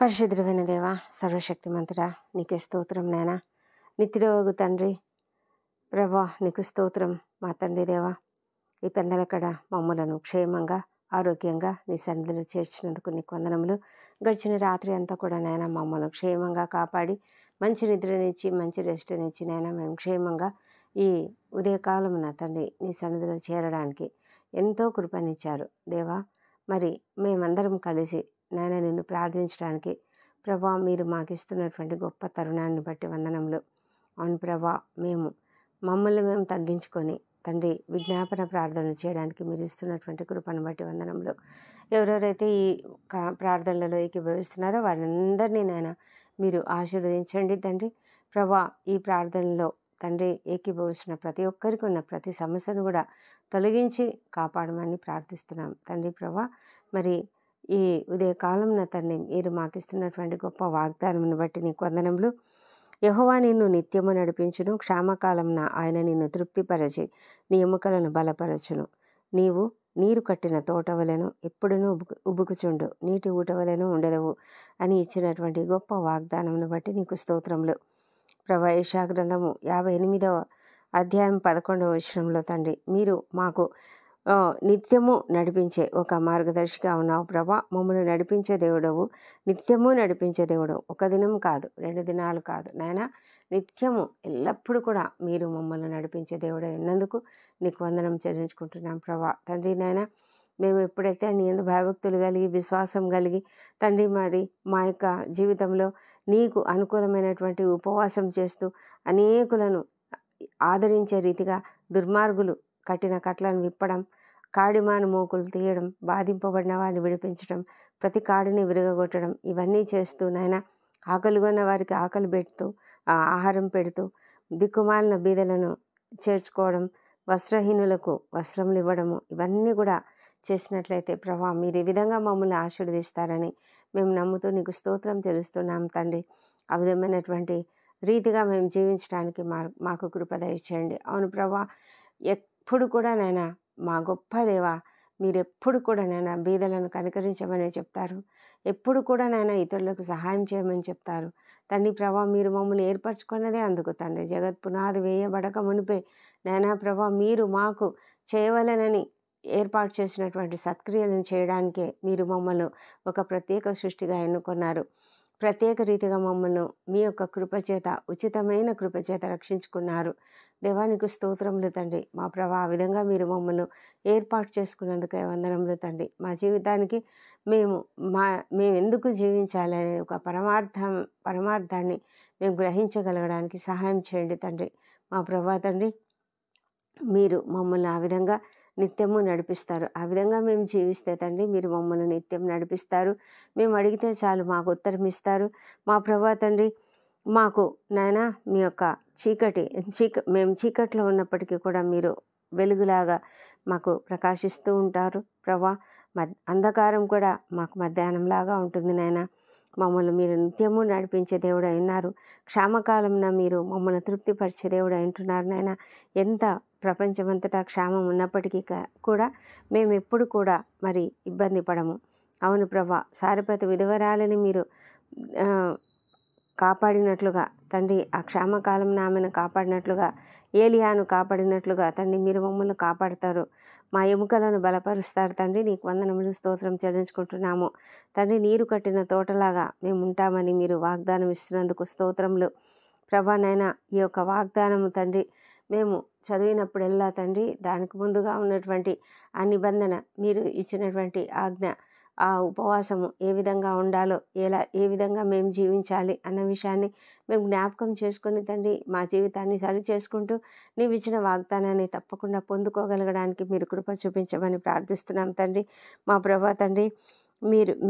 పరిశుద్ధుడైన దేవా, సర్వశక్తిమంతుడా, నీకే స్తోత్రం నాయనా. నిత్యుడవగు తండ్రి ప్రభా, నీకు స్తోత్రం. మా తండ్రి దేవా, ఈ పెందలకడ మమ్మలను క్షేమంగా ఆరోగ్యంగా నీ సన్నిధిలో చేర్చినందుకు నీకు వందనములు. గడిచిన రాత్రి అంతా కూడా నాయన మమ్మల్ని క్షేమంగా కాపాడి మంచి నిద్రనిచ్చి మంచి రెస్ట్నిచ్చి నాయన మేము క్షేమంగా ఈ ఉదయకాలం నా తండ్రి నీ సన్నిధిలో చేరడానికి ఎంతో కృపనిచ్చారు దేవా. మరి మేమందరం కలిసి నాయన నిన్ను ప్రార్థించడానికి ప్రభా మీరు మాకు ఇస్తున్నటువంటి గొప్ప తరుణాన్ని బట్టి వందనములు. అవును ప్రభా, మమ్మల్ని మేము తగ్గించుకొని తండ్రి విజ్ఞాపన ప్రార్థన చేయడానికి మీరు ఇస్తున్నటువంటి కృపను బట్టి వందనములు. ఎవరెవరైతే ఈ ప్రార్థనలలో ఏకీభవిస్తున్నారో వారందరినీ నాయన మీరు ఆశీర్వదించండి తండ్రి. ప్రభా, ఈ ప్రార్థనలో తండ్రి ఏకీభవిస్తున్న ప్రతి ఒక్కరికి ఉన్న ప్రతి సమస్యను కూడా తొలగించి కాపాడమని ప్రార్థిస్తున్నాం తండ్రి. ప్రభా, మరి ఈ ఉదయకాలం నా తండ్రి మీరు మాకు ఇస్తున్నటువంటి గొప్ప వాగ్దానమును బట్టి నీకు వందనములు. యెహోవా నిన్ను నిత్యము నడిపించును, క్షామకాలంన ఆయన నిన్ను తృప్తిపరచి నీ ఎముకలను బలపరచును. నీవు నీరు కట్టిన తోటవలెను ఎప్పుడునూ ఉబుకుచుండు, నీటి ఊటవలెను ఉండదవు అని ఇచ్చినటువంటి గొప్ప వాగ్దానమును బట్టి నీకు స్తోత్రములు. ప్రభా, యెషయా గ్రంథము 58వ అధ్యాయం 11వ వచనంలో తండ్రి మీరు మాకు నిత్యము నడిపించే ఒక మార్గదర్శిగా ఉన్నావు ప్రభా. మమ్మల్ని నడిపించే దేవుడవు, నిత్యము నడిపించే దేవుడవు. ఒక దినం కాదు, 2 దినాలు కాదు నాయన, నిత్యము ఎల్లప్పుడూ కూడా మీరు మమ్మల్ని నడిపించే దేవుడే ఉన్నందుకు నీకు వందనం చెల్లించుకుంటున్నాం ప్రభా. తండ్రి నాయన, మేము ఎప్పుడైతే నీ యందు భయభక్తులు కలిగి విశ్వాసం కలిగి తండ్రి మరి మా యొక్క జీవితంలో నీకు అనుకూలమైనటువంటి ఉపవాసం చేస్తూ అనేకులను ఆదరించే రీతిగా దుర్మార్గులు కట్టిన కట్లను విప్పడం, కాడిమాను మోకులు తీయడం, బాధింపబడిన వారిని విడిపించడం, ప్రతి కాడిని విరగగొట్టడం, ఇవన్నీ చేస్తూ నాయన ఆకలిగొన్న వారికి ఆకలి పెడుతూ ఆహారం పెడుతూ దిక్కుమాలిన బీదలను చేర్చుకోవడం, వస్త్రహీనులకు వస్త్రములు ఇవ్వడము, ఇవన్నీ కూడా చేసినట్లయితే ప్రభా మీరు ఈ విధంగా మమ్మల్ని ఆశీర్వదిస్తారని మేము నమ్ముతూ నీకు స్తోత్రం చెల్లిస్తున్నాం తండ్రి. ఆ విధమైనటువంటి రీతిగా మేము జీవించడానికి మాకు కృప దయచేయండి. అవును ప్రభా, ఎప్పుడు కూడా నాయనా మా గొప్ప దేవా, మీరెప్పుడు కూడా నాయన బీదలను కనికరించమని చెప్తారు. ఎప్పుడు కూడా నాయన ఇతరులకు సహాయం చేయమని చెప్తారు తండ్రి. ప్రభా, మీరు మమ్మల్ని ఏర్పరచుకున్నదే అందుకు తండ్రి. జగత్ పునాది వేయబడక మునిపే నాయన ప్రభా మీరు మాకు చేయవలెనని ఏర్పాటు చేసినటువంటి సత్క్రియలను చేయడానికే మీరు మమ్మల్ని ఒక ప్రత్యేక సృష్టిగా ఎన్నుకున్నారు. ప్రత్యేక రీతిగా మమ్మల్ని మీ యొక్క కృపచేత, ఉచితమైన కృపచేత రక్షించుకున్నారు. దేవానికి స్తోత్రములు తండ్రి. మా ప్రభా, ఆ విధంగా మీరు మమ్మల్ని ఏర్పాటు చేసుకున్నందుకే వందనములు తండ్రి. మా జీవితానికి మేము ఎందుకు జీవించాలి అనే ఒక పరమార్థాన్ని మేము గ్రహించగలగడానికి సహాయం చేయండి తండ్రి. మా ప్రభా తండ్రి, మీరు మమ్మల్ని ఆ విధంగా నిత్యము నడిపిస్తారు. ఆ విధంగా మేము జీవిస్తే తండ్రి మీరు మమ్మల్ని నిత్యం నడిపిస్తారు. మేము అడిగితే చాలు మాకు ఉత్తరం ఇస్తారు. మా ప్రభా తండ్రి, మాకు నాయన మీ యొక్క మేము చీకట్లో ఉన్నప్పటికీ కూడా మీరు వెలుగులాగా మాకు ప్రకాశిస్తూ ఉంటారు ప్రభా. అంధకారం కూడా మాకు మధ్యాహ్నంలాగా ఉంటుంది నాయన. మమ్మల్ని మీరు నిత్యము నడిపించే దేవుడు అయినారు. క్షామకాలంన మీరు మమ్మల్ని తృప్తిపరిచే దేవుడు అంటున్నారు నాయన. ఎంత ప్రపంచమంతటా క్షామం ఉన్నప్పటికీ కూడా మేము ఎప్పుడు కూడా మరి ఇబ్బంది పడము. అవును ప్రభా, సారెపతి విధవరాలని మీరు కాపాడినట్లుగా తండ్రి, ఆ క్షామకాలం ఆమెను కాపాడినట్లుగా, ఏలియాను కాపాడినట్లుగా తండ్రి మీరు మమ్మల్ని కాపాడుతారు. మా ఎముకలను బలపరుస్తారు తండ్రి. నీకు వందనములు, స్తోత్రం చెల్లించుకుంటున్నాము తండ్రి. నీరు కట్టిన తోటలాగా మేము ఉంటామని మీరు వాగ్దానం ఇస్తున్నందుకు స్తోత్రములు ప్రభా. నాయన, ఈ యొక్క వాగ్దానము తండ్రి మేము చదివినప్పుడెల్లా తండ్రి దానికి ముందుగా ఉన్నటువంటి ఆ నిబంధన, మీరు ఇచ్చినటువంటి ఆజ్ఞ, ఆ ఉపవాసము ఏ విధంగా ఉండాలో, ఏ విధంగా మేము జీవించాలి అన్న విషయాన్ని మేము జ్ఞాపకం చేసుకుని తండ్రి మా జీవితాన్ని సరి చేసుకుంటూ నీవు ఇచ్చిన వాగ్దానాన్ని తప్పకుండా పొందుకోగలగడానికి మీరు కృప చూపించమని ప్రార్థిస్తున్నాం తండ్రి. మా ప్రభా తండ్రి,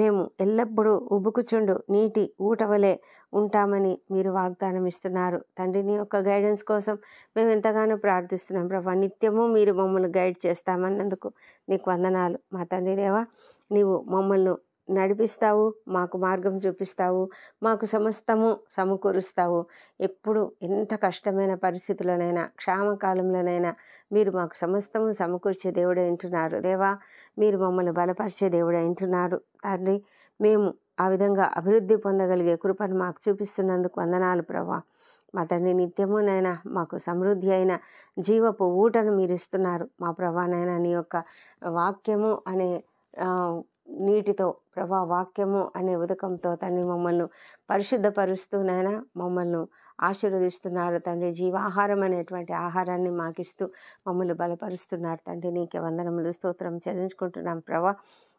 మేము ఎల్లప్పుడూ ఉబుకుచుండు నీటి ఊటవలే ఉంటామని మీరు వాగ్దానం ఇస్తున్నారు తండ్రి. నీ యొక్క గైడెన్స్ కోసం మేము ఎంతగానో ప్రార్థిస్తున్నాం ప్రభా. నిత్యము మీరు మమ్మల్ని గైడ్ చేస్తామన్నందుకు నీకు వందనాలు మా తండ్రి దేవా. నీవు మమ్మల్ని నడిపిస్తావు, మాకు మార్గం చూపిస్తావు, మాకు సమస్తము సమకూరుస్తావు. ఎప్పుడు ఎంత కష్టమైన పరిస్థితుల్లోనైనా, క్షామకాలంలోనైనా మీరు మాకు సమస్తము సమకూర్చే దేవుడు అంటున్నారు దేవా. మీరు మమ్మల్ని బలపరిచే దేవుడు అంటున్నారు తండ్రి. మేము ఆ విధంగా అభివృద్ధి పొందగలిగే కృపను మాకు చూపిస్తున్నందుకు వందనాలు ప్రభా. మా తండ్రి నిత్యము నైనా మాకు సమృద్ధి అయిన జీవపు ఊటను మీరు ఇస్తున్నారు మా ప్రభా. నైనా నీ యొక్క వాక్యము అనే నీటితో ప్రభా, వాక్యము అనే ఉదకంతో తండ్రి మమ్మల్ని పరిశుద్ధపరుస్తూ నైనా మమ్మల్ని ఆశీర్వదిస్తున్నారు తండ్రి. జీవాహారం అనేటువంటి ఆహారాన్ని మాకిస్తూ మమ్మల్ని బలపరుస్తున్నారు తండ్రి. నీకే వందనములు స్తోత్రం చెల్లించుకుంటున్నాం ప్రభా.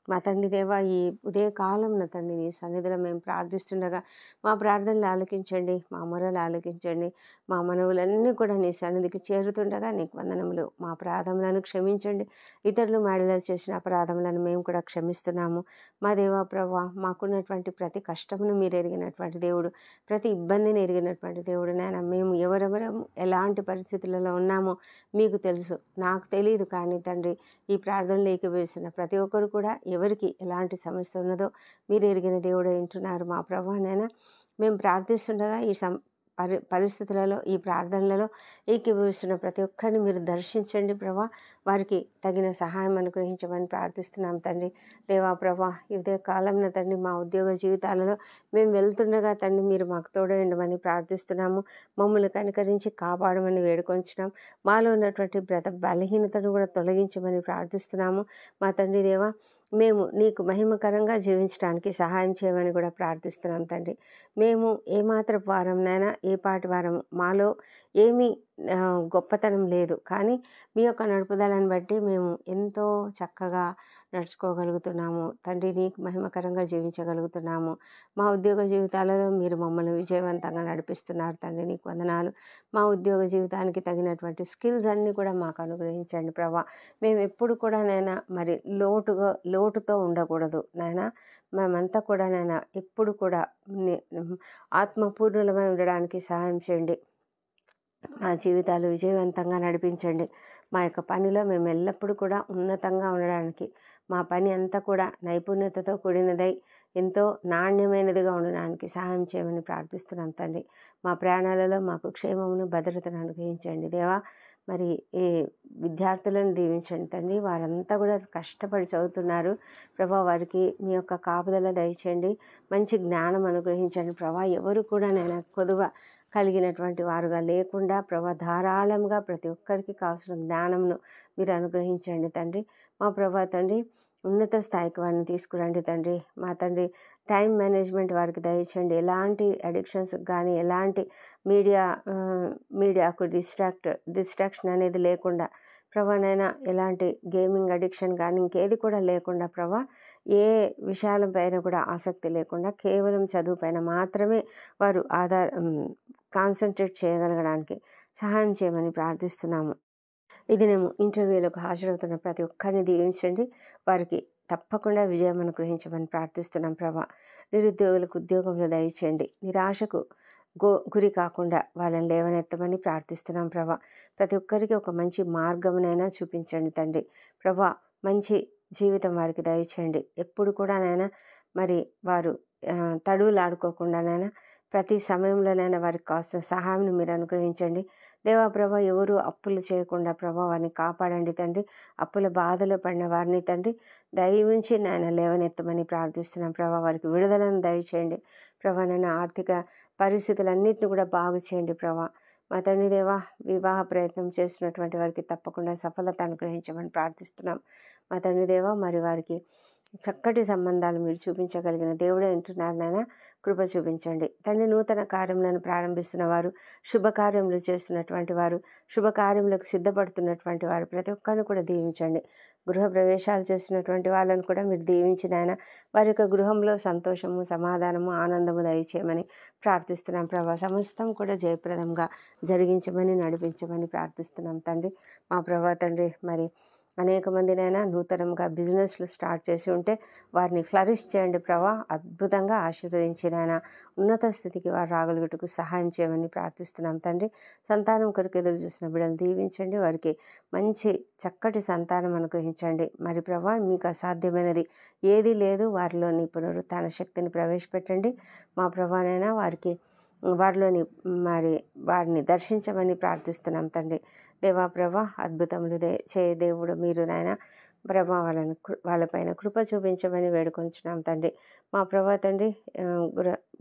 మా తండ్రి దేవా, ఈ ఉదయకాలంన తండ్రి నీ సన్నిధిలో మేము ప్రార్థిస్తుండగా మా ప్రార్థనలు ఆలకించండి, మా మొరలు ఆలకించండి. మా మనవులన్నీ కూడా నీ సన్నిధికి చేరుతుండగా నీకు వందనములు. మా అపరాధములను క్షమించండి. ఇతరులు మాడిలో చేసిన అపరాధములను మేము కూడా క్షమిస్తున్నాము మా దేవా ప్రభా. మాకున్నటువంటి ప్రతి కష్టమును మీరు ఎరిగినటువంటి దేవుడు, ప్రతి ఇబ్బందిని ఎరిగినటువంటి దేవుడు నాయన. మేము ఎవరెవరము ఎలాంటి పరిస్థితులలో ఉన్నామో మీకు తెలుసు, నాకు తెలియదు. కానీ తండ్రి, ఈ ప్రార్థనలు ఏకీభవిస్తున్న ప్రతి ఒక్కరు కూడా ఎవరికి ఎలాంటి సమస్య ఉన్నదో మీరు ఎరిగిన దేవుడు వింటున్నారు మా ప్రభా. నైనా మేము ప్రార్థిస్తుండగా ఈ పరిస్థితులలో, ఈ ప్రార్థనలలో ఏకీభవిస్తున్న ప్రతి ఒక్కరిని మీరు దర్శించండి ప్రభా. వారికి తగిన సహాయం అనుగ్రహించమని ప్రార్థిస్తున్నాం తండ్రి. దేవా ప్రభా, ఈ ఉదయ కాలంలో తండ్రి మా ఉద్యోగ జీవితాలలో మేము వెళ్తుండగా తండ్రి మీరు మాకు తోడైండమని ప్రార్థిస్తున్నాము. మమ్మల్ని కనికరించి కాపాడమని వేడుకొంచున్నాం. మాలో ఉన్నటువంటి బలహీనతను కూడా తొలగించమని ప్రార్థిస్తున్నాము మా తండ్రి దేవా. మేము నీకు మహిమకరంగా జీవించడానికి సహాయం చేయమని కూడా ప్రార్థిస్తున్నాం తండ్రి. మేము ఏమాత్రపు వారంనైనా, ఏ పాటి వారం, మాలో ఏమీ గొప్పతనం లేదు. కానీ మీ యొక్క నడుపుదలను బట్టి మేము ఎంతో చక్కగా నడుచుకోగలుగుతున్నాము తండ్రి. నీకు మహిమకరంగా జీవించగలుగుతున్నాము. మా ఉద్యోగ జీవితాలలో మీరు మమ్మల్ని విజయవంతంగా నడిపిస్తున్నారు తండ్రి. నీకు వందనాలు. మా ఉద్యోగ జీవితానికి తగినటువంటి స్కిల్స్ అన్నీ కూడా మాకు అనుగ్రహించండి ప్రభా. మేము ఎప్పుడు కూడా నైనా మరి లోటుతో ఉండకూడదు నాయనా. మేమంతా కూడా నైనా ఎప్పుడు కూడా ఆత్మపూర్ణులమై ఉండడానికి సహాయం చేయండి. మా జీవితాలు విజయవంతంగా నడిపించండి. మా యొక్క పనిలో మేము ఎల్లప్పుడూ కూడా ఉన్నతంగా ఉండడానికి, మా పని అంతా కూడా నైపుణ్యతతో కూడినదై ఎంతో నాణ్యమైనదిగా ఉండడానికి సహాయం చేయమని ప్రార్థిస్తున్నాం తండ్రి. మా ప్రయాణాలలో మాకు క్షేమమును, భద్రతను అనుగ్రహించండి దేవా. మరి ఈ విద్యార్థులను దీవించండి తండ్రి. వారంతా కూడా కష్టపడి చదువుతున్నారు ప్రభా. వారికి మీ యొక్క కాపుదల దయచేయండి. మంచి జ్ఞానం అనుగ్రహించండి ప్రభా. ఎవరు కూడా నేను కొదువ కలిగినటువంటి వారుగా లేకుండా ప్రభా, ధారాళంగా ప్రతి ఒక్కరికి కావాల్సిన జ్ఞానంను మీరు అనుగ్రహించండి తండ్రి. మా ప్రభా తండ్రి, ఉన్నత స్థాయికి వారిని తీసుకురండి తండ్రి. మా తండ్రి, టైం మేనేజ్మెంట్ వారికి దయచేయండి. ఎలాంటి అడిక్షన్స్ కానీ, ఎలాంటి మీడియాకు డిస్ట్రాక్షన్ అనేది లేకుండా ప్రభానైనా, ఎలాంటి గేమింగ్ అడిక్షన్ కానీ ఇంకేది కూడా లేకుండా ప్రభా, ఏ విషయాలపైన కూడా ఆసక్తి లేకుండా కేవలం చదువు పైన మాత్రమే వారు కాన్సన్ట్రేట్ చేయగలగడానికి సహాయం చేయమని ప్రార్థిస్తున్నాము. ఇది నేను ఇంటర్వ్యూలకు హాజరవుతున్న ప్రతి ఒక్కరిని దీవించండి. వారికి తప్పకుండా విజయం అనుగ్రహించమని ప్రార్థిస్తున్నాం ప్రభా. నిరుద్యోగులకు ఉద్యోగంలో దయచేయండి. నిరాశకు గురి కాకుండా వాళ్ళని లేవనెత్తమని ప్రార్థిస్తున్నాం ప్రభా. ప్రతి ఒక్కరికి ఒక మంచి మార్గమునైనా చూపించండి తండ్రి ప్రభా. మంచి జీవితం వారికి దయచేయండి. ఎప్పుడు కూడా నైనా మరి వారు తడువులాడుకోకుండానైనా ప్రతి సమయంలోనైనా వారికి కావాల్సిన సహాయం మీరు అనుగ్రహించండి దేవా ప్రభా. ఎవరు అప్పులు చేయకుండా ప్రభా వారిని కాపాడండి తండ్రి. అప్పుల బాధలో పడిన వారిని తండ్రి దయవుంచి నాయన లేవనెత్తమని ప్రార్థిస్తున్నాం ప్రభా. వారికి విడుదలను దయచేయండి ప్రభా. నేను ఆర్థిక పరిస్థితులన్నింటినీ కూడా బాగు చేయండి ప్రభా. మా తండ్రి దేవా, వివాహ ప్రయత్నం చేస్తున్నటువంటి వారికి తప్పకుండా సఫలత అనుగ్రహించమని ప్రార్థిస్తున్నాం మా తండ్రి దేవా. మరి వారికి చక్కటి సంబంధాలు మీరు చూపించగలిగిన దేవుడే ఉంటున్నారు నాయన. కృప చూపించండి తండ్రి. నూతన కార్యములను ప్రారంభిస్తున్న వారు, శుభకార్యములు చేస్తున్నటువంటి వారు, శుభకార్యములకు సిద్ధపడుతున్నటువంటి వారు ప్రతి ఒక్కరిని కూడా దీవించండి. గృహ ప్రవేశాలు చేస్తున్నటువంటి వాళ్ళని కూడా మీరు దీవించిన ఆయన వారి యొక్క గృహంలో సంతోషము, సమాధానము, ఆనందము దయచేయమని ప్రార్థిస్తున్నాం ప్రభా. సమస్తం కూడా జయప్రదంగా జరిగించమని, నడిపించమని ప్రార్థిస్తున్నాం తండ్రి. మా ప్రభా తండ్రి, మరి అనేక మందినైనా నూతనంగా బిజినెస్లు స్టార్ట్ చేసి ఉంటే వారిని ఫ్లరిష్ చేయండి ప్రభా. అద్భుతంగా ఆశీర్వదించినైనా ఉన్నత స్థితికి వారు రాగలుగుటకు సహాయం చేయమని ప్రార్థిస్తున్నాం తండ్రి. సంతానం కొరకు ఎదురు చూసిన బిడ్డలు దీవించండి. వారికి మంచి చక్కటి సంతానం అనుగ్రహించండి. మరి ప్రభా, మీకు అసాధ్యమైనది ఏదీ లేదు. వారిలోని పునరుత్థాన శక్తిని ప్రవేశపెట్టండి మా ప్రభానైనా. వారిలోని వారిని దర్శించమని ప్రార్థిస్తున్నాం తండ్రి. దేవా ప్రభా, అద్భుతములు చేయ దేవుడు మీరు నాయన. ప్రభా వాళ్ళపైన కృప చూపించమని వేడుకొంచున్నాం తండ్రి. మా ప్రభా తండ్రి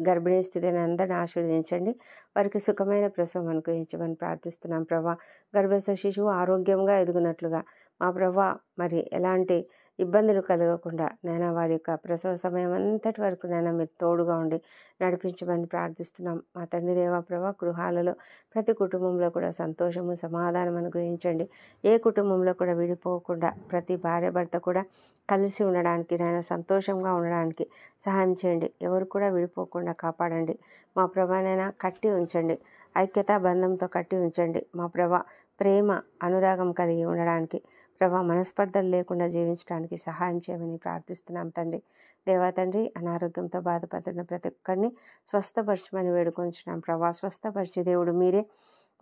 గర్భిణీ స్థితిని అందరిని ఆశీర్వదించండి. వారికి సుఖమైన ప్రసవం అనుగ్రహించమని ప్రార్థిస్తున్నాం ప్రభా. గర్భస్థ శిశువు ఆరోగ్యంగా ఎదుగునట్లుగా మా ప్రభా మరి ఎలాంటి ఇబ్బందులు కలగకుండా నైనా వారి యొక్క ప్రసవ సమయం అంతటి వరకు నైనా మీరు తోడుగా ఉండి నడిపించమని ప్రార్థిస్తున్నాం. మా తండ్రి దేవా ప్రభా, గృహాలలో ప్రతి కుటుంబంలో కూడా సంతోషము సమాధానం అనుగ్రహించండి. ఏ కుటుంబంలో కూడా విడిపోకుండా ప్రతి భార్య భర్త కూడా కలిసి ఉండడానికి నైనా సంతోషంగా ఉండడానికి సహాయం చేయండి. ఎవరు కూడా విడిపోకుండా కాపాడండి. మా ప్రభానైనా కట్టి ఉంచండి. ఐక్యతా బంధంతో కట్టి ఉంచండి. మా ప్రభా ప్రేమ అనురాగం కలిగి ఉండడానికి ప్రభా మనస్పర్ధలు లేకుండా జీవించడానికి సహాయం చేయమని ప్రార్థిస్తున్నాం తండ్రి. దేవా తండ్రి, అనారోగ్యంతో బాధపడుతున్న ప్రతి ఒక్కరిని స్వస్థపరచమని వేడుకొంచున్నాం ప్రభా. స్వస్థపరిచే దేవుడు మీరే.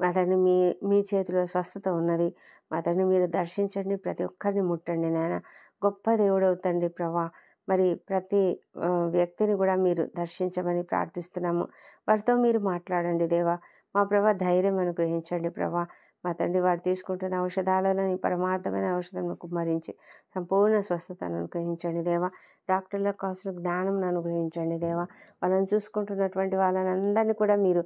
మా తండ్రి మీ చేతిలో స్వస్థత ఉన్నది. మా తండ్రి మీరు దర్శించండి, ప్రతి ఒక్కరిని ముట్టండి నాయన. గొప్ప దేవుడు తండ్రి ప్రభా. మరి ప్రతి వ్యక్తిని కూడా మీరు దర్శించమని ప్రార్థిస్తున్నాము. వారితో మీరు మాట్లాడండి దేవా. మా ప్రభా ధైర్యం అనుగ్రహించండి ప్రభా. మా తండ్రి వారు తీసుకుంటున్న ఔషధాలను పరమార్థమైన ఔషధం కుమ్మరించి సంపూర్ణ స్వస్థతను అనుగ్రహించండి దేవా. డాక్టర్లకు కావాల్సిన జ్ఞానం అనుగ్రహించండి దేవా. వాళ్ళని చూసుకుంటున్నటువంటి వాళ్ళని అందరినీ కూడా మీరు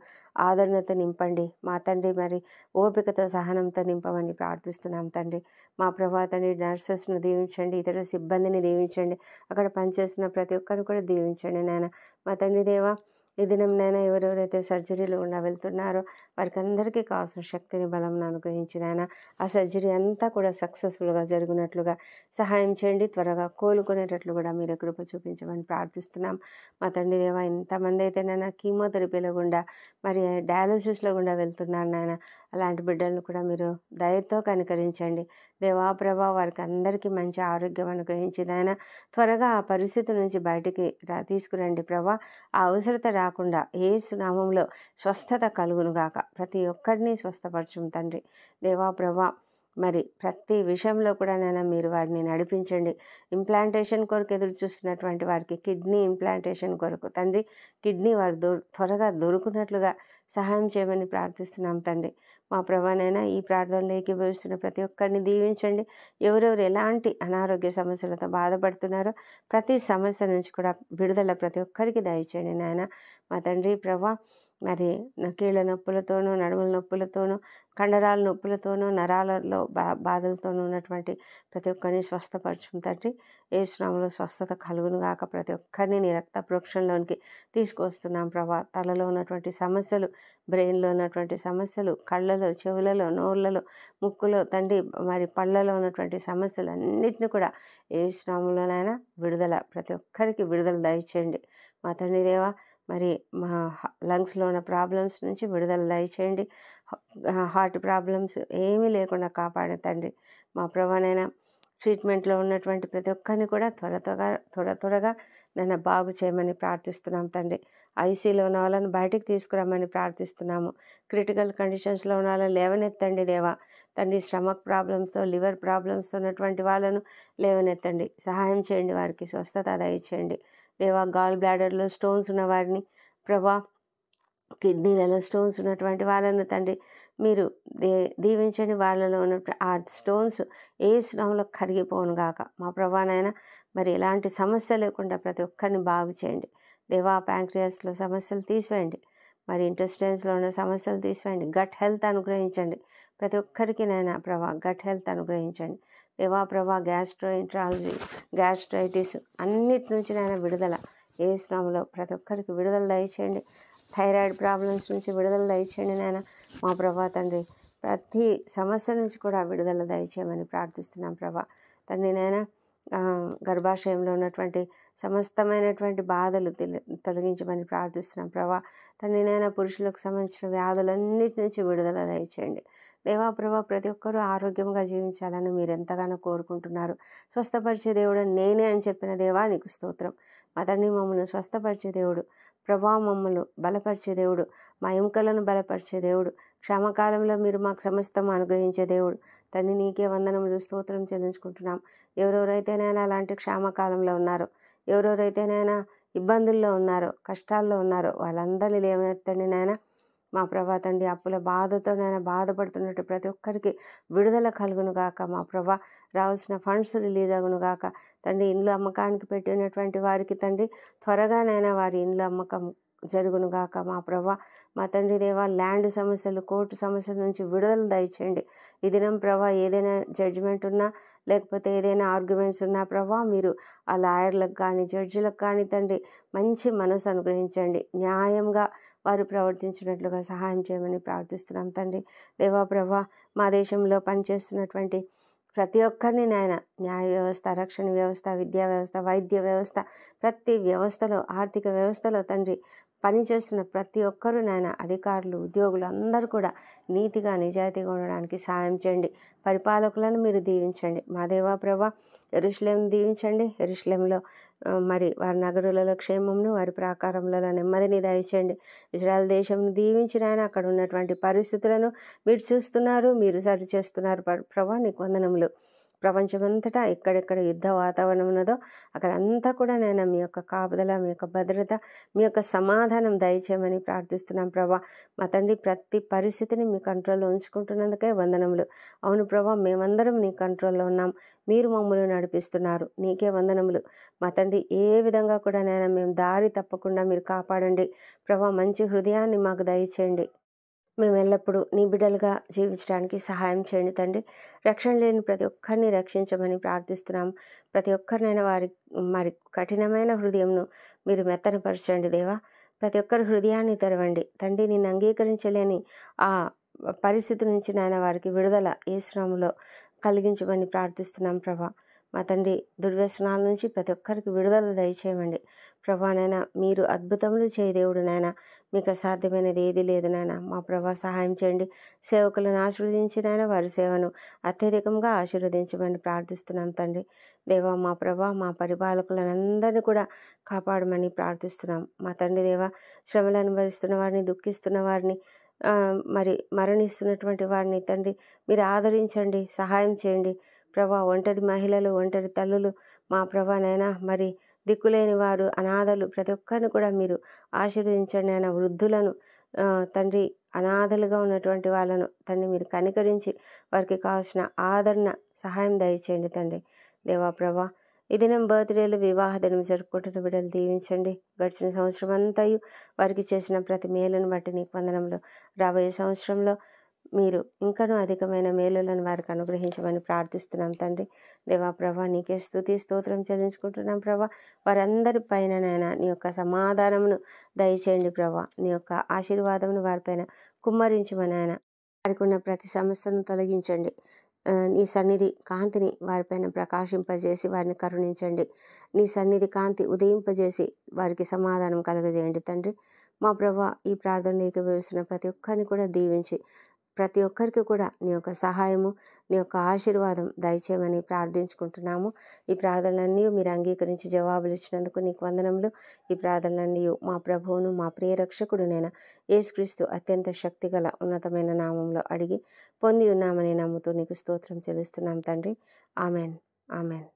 ఆదరణతో నింపండి మా తండ్రి. మరి ఓపికతో సహనంతో నింపమని ప్రార్థిస్తున్నాం తండ్రి. మా ప్రభా తండ్రి నర్సెస్ను దీవించండి, ఇతర సిబ్బందిని దీవించండి, అక్కడ పనిచేస్తున్న ప్రతి ఒక్కరిని కూడా దీవించండి నాయన. మా తండ్రి దేవా, ఈ దినంనైనా ఎవరెవరైతే సర్జరీలు గుండా వెళ్తున్నారో వారికి అందరికీ కావాల్సిన శక్తిని బలం అనుగ్రహించిన ఆయన ఆ సర్జరీ అంతా కూడా సక్సెస్ఫుల్గా జరిగినట్లుగా సహాయం చేయండి. త్వరగా కోలుకునేటట్లు కూడా మీరు కృప చూపించమని ప్రార్థిస్తున్నాం. మా తండ్రి దేవా, ఇంతమంది అయితే నాయన కీమోథెరపీలో గుండా మరి డయాలసిస్లో గుండా వెళ్తున్నారు నాయన. అలాంటి బిడ్డలను కూడా మీరు దయతో కనికరించండి దేవా ప్రభా. వారికి అందరికీ మంచి ఆరోగ్యం అనుగ్రహించి నాయన త్వరగా ఆ పరిస్థితి నుంచి బయటికి తీసుకురండి ప్రభా. ఆ అవసరత రాకుండా యేసు నామములో స్వస్థత కలుగునుగాక. ప్రతి ఒక్కరిని స్వస్థపరచుము తండ్రి దేవా ప్రభా. మరి ప్రతి విషయంలో కూడా నేను మీరు వారిని నడిపించండి. ఇంప్లాంటేషన్ కొరకు ఎదురు చూస్తున్నటువంటి వారికి కిడ్నీ ఇంప్లాంటేషన్ కొరకు తండ్రి కిడ్నీ వారు త్వరగా దొరుకున్నట్లుగా సహాయం చేయమని ప్రార్థిస్తున్నాం తండ్రి. మా ప్రభానైనా ఈ ప్రార్థనలు ఏకీభవిస్తున్న ప్రతి ఒక్కరిని దీవించండి. ఎవరెవరు ఎలాంటి అనారోగ్య సమస్యలతో బాధపడుతున్నారో ప్రతి సమస్య నుంచి కూడా విడుదల ప్రతి ఒక్కరికి దయచేయండి నాయన. మా తండ్రి ప్రభా, మరి కీళ్ళ నొప్పులతోనూ నడుముల నొప్పులతోనూ కండరాల నొప్పులతోనూ నరాలలో బాధలతోనూ ఉన్నటువంటి ప్రతి ఒక్కరిని స్వస్థపరచు తండ్రి. యేసు నామములో స్వస్థత కలుగును గాక. ప్రతి ఒక్కరిని నీ రక్త ప్రోక్షణలోనికి తీసుకొస్తున్నాం ప్రభా. తలలో ఉన్నటువంటి సమస్యలు, బ్రెయిన్లో ఉన్నటువంటి సమస్యలు, కళ్ళలో, చెవులలో, నోళ్ళలో, ముక్కులో తండ్రి మరి పళ్ళలో ఉన్నటువంటి సమస్యలు అన్నిటిని కూడా యేసు నామములోనైనా విడుదల ప్రతి ఒక్కరికి విడుదల దయచేయండి మా తండ్రి దేవా. మరి మా లంగ్స్లో ఉన్న ప్రాబ్లమ్స్ నుంచి విడుదల దయచేయండి. హార్ట్ ప్రాబ్లమ్స్ ఏమీ లేకుండా కాపాడే తండ్రి. మా ప్రభానైనా ట్రీట్మెంట్లో ఉన్నటువంటి ప్రతి ఒక్కరిని కూడా త్వరగా నన్ను బాగు చేయమని ప్రార్థిస్తున్నాం తండ్రి. ఐసీలో ఉన్న వాళ్ళని బయటికి తీసుకురమ్మని ప్రార్థిస్తున్నాము. క్రిటికల్ కండిషన్స్లో ఉన్న వాళ్ళని లేవనెత్తండి దేవా తండ్రి. స్టమక్ ప్రాబ్లమ్స్తో, లివర్ ప్రాబ్లమ్స్తో ఉన్నటువంటి వాళ్ళను లేవనెత్తండి. సహాయం చేయండి, వారికి స్వస్థత దయచేయండి దేవా. గాల్ బ్లాడర్లో స్టోన్స్ ఉన్న వారిని ప్రభా, కిడ్నీలలో స్టోన్స్ ఉన్నటువంటి వాళ్ళను తండ్రి మీరు దీవించండి. వాళ్ళలో ఉన్న ఆ స్టోన్స్ యేసు నామములో కరిగిపోను గాక. మా ప్రభానైనా మరి ఎలాంటి సమస్య లేకుండా ప్రతి ఒక్కరిని బాగు చేయండి దేవా. ప్యాంక్రియాస్లో సమస్యలు తీసివేయండి, మరి ఇంటెస్టైన్స్లో ఉన్న సమస్యలు తీసివేయండి. గట్ హెల్త్ అనుగ్రహించండి ప్రతి ఒక్కరికి నైనా ప్రభా. గట్ హెల్త్ అనుగ్రహించండి దేవా ప్రభా. గ్యాస్ట్రోఎంట్రాలజీ, గ్యాస్ట్రైటిస్ అన్నిటి నుంచి నైనా విడుదల యేసు నామములో ప్రతి ఒక్కరికి విడుదల దయచేయండి. థైరాయిడ్ ప్రాబ్లమ్స్ నుంచి విడుదల దయచేయండి నాయన. మా ప్రభా తండ్రి ప్రతి సమస్య నుంచి కూడా విడుదల దయచేయమని ప్రార్థిస్తున్నాం ప్రభా తండ్రి. నాయన గర్భాశయంలో ఉన్నటువంటి సమస్తమైనటువంటి బాధలు తొలగించమని ప్రార్థిస్తున్నాం ప్రభా తండ్రి. నాయన పురుషులకు సంబంధించిన వ్యాధులన్నిటి నుంచి విడుదల దయచేయండి దేవా ప్రభా. ప్రతి ఒక్కరూ ఆరోగ్యంగా జీవించాలని మీరు ఎంతగానో కోరుకుంటున్నారు. స్వస్థపరిచే దేవుడు నేనే అని చెప్పిన దేవా నీకు స్తోత్రం. మా తండ్రి మమ్మల్ని స్వస్థపరిచే దేవుడు ప్రభా, మమ్మల్ని బలపరిచే దేవుడు, మా ఎముకలను బలపరిచే దేవుడు, క్షామకాలంలో మీరు మాకు సమస్తం అనుగ్రహించే దేవుడు తండ్రి. నీకే వందనములు స్తోత్రం చెల్లించుకుంటున్నాం. ఎవరెవరైతేనైనా అలాంటి క్షామకాలంలో ఉన్నారో, ఎవరెవరైతేనైనా ఇబ్బందుల్లో ఉన్నారో, కష్టాల్లో ఉన్నారో వాళ్ళందరినీ లేవనెత్తండి నాయన. మా ప్రభా తండ్రి అప్పుల బాధతో నేను బాధపడుతున్నట్టు ప్రతి ఒక్కరికి విడుదల కలుగును గాక. మా ప్రభా రావాల్సిన ఫండ్స్ రిలీజ్ అగును గాక. తండ్రి ఇండ్లు అమ్మకానికి పెట్టినటువంటి వారికి తండ్రి త్వరగానైనా వారి ఇండ్లు అమ్మకం జరుగును గాక. మా ప్రభా మా తండ్రి దేవా ల్యాండ్ సమస్యలు, కోర్టు సమస్యల నుంచి విడుదల దయచేయండి. ఈ దినం ప్రభా ఏదైనా జడ్జిమెంట్ ఉన్నా లేకపోతే ఏదైనా ఆర్గ్యుమెంట్స్ ఉన్నా ప్రభా మీరు ఆ లాయర్లకు కానీ జడ్జిలకు కానీ తండ్రి మంచి మనసు అనుగ్రహించండి. న్యాయంగా వారు ప్రవర్తించినట్లుగా సహాయం చేయమని ప్రార్థిస్తున్నాం తండ్రి. దేవా ప్రభా మా దేశంలో పనిచేస్తున్నటువంటి ప్రతి ఒక్కరిని నాయన న్యాయ వ్యవస్థ, రక్షణ వ్యవస్థ, విద్యా వ్యవస్థ, వైద్య వ్యవస్థ, ప్రతి వ్యవస్థలో, ఆర్థిక వ్యవస్థలో తండ్రి పనిచేస్తున్న ప్రతి ఒక్కరూ నాయన అధికారులు, ఉద్యోగులు అందరూ కూడా నీతిగా నిజాయితీగా ఉండడానికి సాయం చేయండి. పరిపాలకులను మీరు దీవించండి. మా దేవా ప్రభా యెరూషలేమును దీవించండి. యెరూషలేములో మరి వారి నగరులలో క్షేమమును, వారి ప్రాకారములలో నెమ్మదిని దయచేయండి. ఇజ్రాయెల్ దేశంను దీవించిన ఆయన అక్కడ ఉన్నటువంటి పరిస్థితులను మీరు చూస్తున్నారు, మీరు సరి చేస్తున్నారు. ప్రభా నీకు వందనములు. ప్రపంచమంతటా ఎక్కడెక్కడ యుద్ధ వాతావరణం ఉన్నదో అక్కడ అంతా కూడా నేను మీ యొక్క కాపుదల, మీ యొక్క భద్రత, మీ యొక్క సమాధానం దయచేయమని ప్రార్థిస్తున్నాం ప్రభా. మా తండ్రి ప్రతి పరిస్థితిని మీ కంట్రోల్లో ఉంచుకుంటున్నందుకే వందనములు. అవును ప్రభా మేమందరం నీ కంట్రోల్లో ఉన్నాం, మీరు మమ్మల్ని నడిపిస్తున్నారు, నీకే వందనములు. మా తండ్రి ఏ విధంగా కూడా నేను మేము దారి తప్పకుండా మీరు కాపాడండి ప్రభా. మంచి హృదయాన్ని మాకు దయచేయండి. మేము ఎల్లప్పుడూ నీ బిడ్డలుగా జీవించడానికి సహాయం చేయండి తండ్రి. రక్షణ లేని ప్రతి ఒక్కరిని రక్షించమని ప్రార్థిస్తున్నాం. ప్రతి ఒక్కరినైనా వారి మరి కఠినమైన హృదయంను మీరు మెత్తనపరచండి దేవా. ప్రతి ఒక్కరి హృదయాన్ని తెరవండి తండ్రి. నిన్ను అంగీకరించలేని ఆ పరిస్థితి నుంచి నాయన వారికి విడుదల యేసునామములో కలిగించమని ప్రార్థిస్తున్నాం ప్రభా. మా తండ్రి దుర్వ్యసనాల నుంచి ప్రతి ఒక్కరికి విడుదల దయచేయమండి ప్రభా. నాయన మీరు అద్భుతములు చేయ దేవుడు నాయన, మీకు అసాధ్యమైనది ఏది లేదు నాయన. మా ప్రభా సహాయం చేయండి. సేవకులను ఆశీర్వదించినాయన వారి సేవను అత్యధికంగా ఆశీర్వదించమని ప్రార్థిస్తున్నాం తండ్రి. దేవా మా ప్రభా మా పరిపాలకులందరినీ కూడా కాపాడమని ప్రార్థిస్తున్నాం. మా తండ్రి దేవా శ్రమలు అనుభవిస్తున్న వారిని, దుఃఖిస్తున్న వారిని, మరి మరణిస్తున్నటువంటి వారిని తండ్రి మీరు ఆదరించండి, సహాయం చేయండి ప్రభా. ఒంటరి మహిళలు, ఒంటరి తల్లులు మా ప్రభానైనా మరి దిక్కులేని వారు, అనాథలు ప్రతి ఒక్కరిని కూడా మీరు ఆశీర్వదించండి ఆయన. వృద్ధులను తండ్రి అనాథలుగా ఉన్నటువంటి వాళ్ళను తండ్రి మీరు కనికరించి వారికి కావాల్సిన ఆదరణ, సహాయం దయచేయండి తండ్రి. దేవా ప్రభా ఈ దినం బర్త్డేలు, వివాహ దినం జరుపుకుంటున్న బిడ్డలు దీవించండి. గడిచిన సంవత్సరం అంతయు వారికి చేసిన ప్రతి మేలును బట్టి నీకు వందనములు. రాబోయే సంవత్సరంలో మీరు ఇంకనూ అధికమైన మేలులను వారికి అనుగ్రహించమని ప్రార్థిస్తున్నాం తండ్రి. దేవా ప్రభా నీకే స్తుతి స్తోత్రం చెల్లించుకుంటున్నాం ప్రభా. వారందరి పైననైనా నీ యొక్క సమాధానమును దయచేయండి ప్రభా. నీ యొక్క ఆశీర్వాదమును వారిపైన కుమ్మరించమని ఆయన వారికి ఉన్న ప్రతి సమస్యను తొలగించండి. నీ సన్నిధి కాంతిని వారిపైన ప్రకాశింపజేసి వారిని కరుణించండి. నీ సన్నిధి కాంతి ఉదయింపజేసి వారికి సమాధానం కలుగజేయండి తండ్రి. మా ప్రభా ఈ ప్రార్థనలు ఏకీభవిస్తున్న ప్రతి ఒక్కరిని కూడా దీవించి ప్రతి ఒక్కరికి కూడా నీ యొక్క సహాయము, నీ యొక్క ఆశీర్వాదం దయచేయమని ప్రార్థించుకుంటున్నాము. ఈ ప్రార్థనలన్నీ మీరు అంగీకరించి జవాబులు ఇచ్చినందుకు నీకు వందనములు. ఈ ప్రార్థనలన్నీ మా ప్రభువును, మా ప్రియ రక్షకుడునైన యేసుక్రీస్తు అత్యంత శక్తిగల ఉన్నతమైన నామంలో అడిగి పొంది ఉన్నామని నమ్ముతూ నీకు స్తోత్రం చెల్లిస్తున్నాం తండ్రి. Amen, amen.